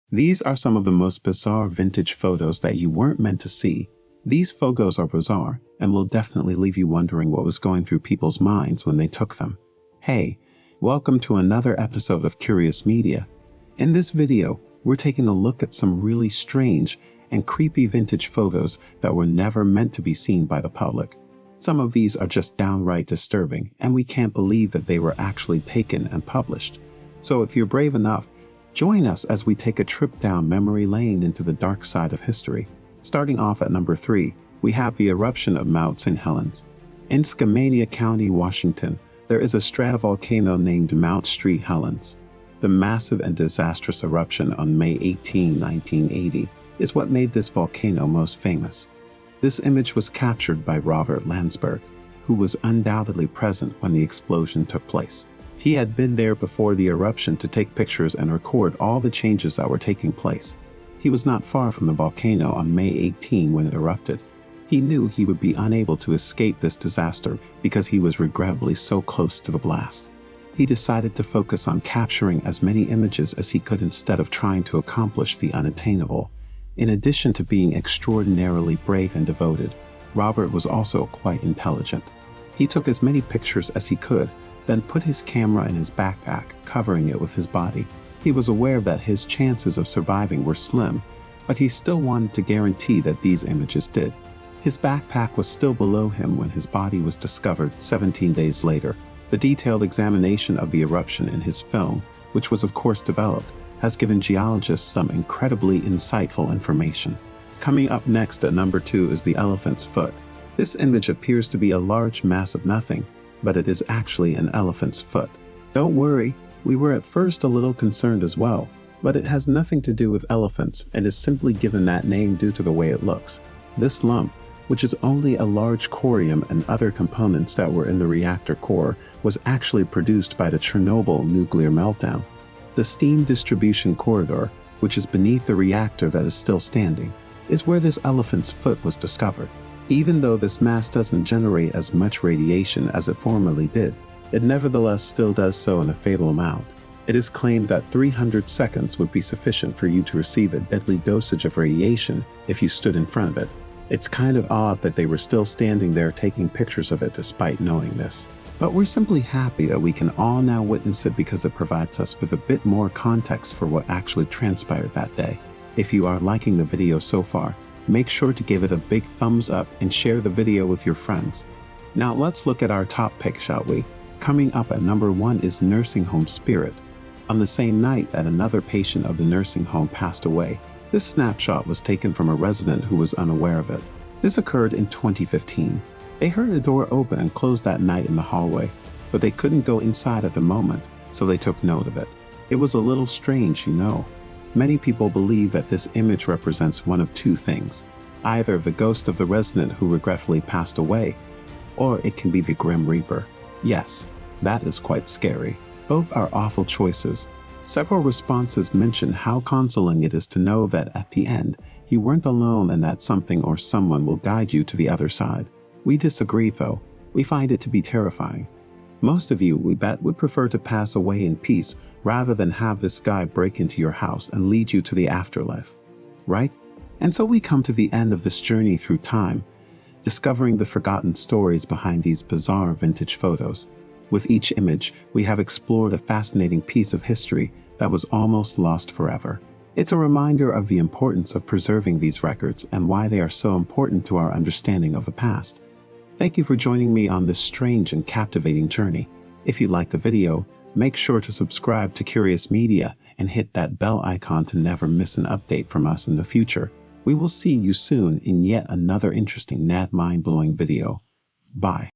These are some of the most bizarre vintage photos that you weren't meant to see. These photos are bizarre and will definitely leave you wondering what was going through people's minds when they took them. Hey, welcome to another episode of Curious Media. In this video, we're taking a look at some really strange and creepy vintage photos that were never meant to be seen by the public. Some of these are just downright disturbing, and we can't believe that they were actually taken and published. So if you're brave enough, join us as we take a trip down memory lane into the dark side of history. Starting off at number 3, we have the eruption of Mount St. Helens. In Skamania County, Washington, there is a stratovolcano named Mount St. Helens. The massive and disastrous eruption on May 18, 1980 is what made this volcano most famous. This image was captured by Robert Landsberg, who was undoubtedly present when the explosion took place. He had been there before the eruption to take pictures and record all the changes that were taking place. He was not far from the volcano on May 18 when it erupted. He knew he would be unable to escape this disaster because he was regrettably so close to the blast. He decided to focus on capturing as many images as he could instead of trying to accomplish the unattainable. In addition to being extraordinarily brave and devoted, Robert was also quite intelligent. He took as many pictures as he could, then put his camera in his backpack, covering it with his body. He was aware that his chances of surviving were slim, but he still wanted to guarantee that these images did. His backpack was still below him when his body was discovered 17 days later. The detailed examination of the eruption in his film, which was of course developed, has given geologists some incredibly insightful information. Coming up next at number 2 is the elephant's foot. This image appears to be a large mass of nothing, but it is actually an elephant's foot. Don't worry, we were at first a little concerned as well, but it has nothing to do with elephants and is simply given that name due to the way it looks. This lump, which is only a large corium and other components that were in the reactor core, was actually produced by the Chernobyl nuclear meltdown. The steam distribution corridor, which is beneath the reactor that is still standing, is where this elephant's foot was discovered. Even though this mass doesn't generate as much radiation as it formerly did, it nevertheless still does so in a fatal amount. It is claimed that 300 seconds would be sufficient for you to receive a deadly dosage of radiation if you stood in front of it. It's kind of odd that they were still standing there taking pictures of it despite knowing this. But we're simply happy that we can all now witness it because it provides us with a bit more context for what actually transpired that day. If you are liking the video so far, make sure to give it a big thumbs up and share the video with your friends. Now let's look at our top pick, shall we? Coming up at number 1 is Nursing Home Spirit. On the same night that another patient of the nursing home passed away, this snapshot was taken from a resident who was unaware of it. This occurred in 2015. They heard a door open and close that night in the hallway, but they couldn't go inside at the moment, so they took note of it. It was a little strange, you know. Many people believe that this image represents one of two things: either the ghost of the resident who regretfully passed away, or it can be the Grim Reaper. Yes, that is quite scary. Both are awful choices. Several responses mention how consoling it is to know that at the end, you weren't alone and that something or someone will guide you to the other side. We disagree though. We find it to be terrifying. Most of you, we bet, would prefer to pass away in peace rather than have this guy break into your house and lead you to the afterlife, right? And so we come to the end of this journey through time, discovering the forgotten stories behind these bizarre vintage photos. With each image, we have explored a fascinating piece of history that was almost lost forever. It's a reminder of the importance of preserving these records and why they are so important to our understanding of the past. Thank you for joining me on this strange and captivating journey. If you liked the video, make sure to subscribe to Curious Media and hit that bell icon to never miss an update from us in the future. We will see you soon in yet another interesting, mind-blowing video. Bye.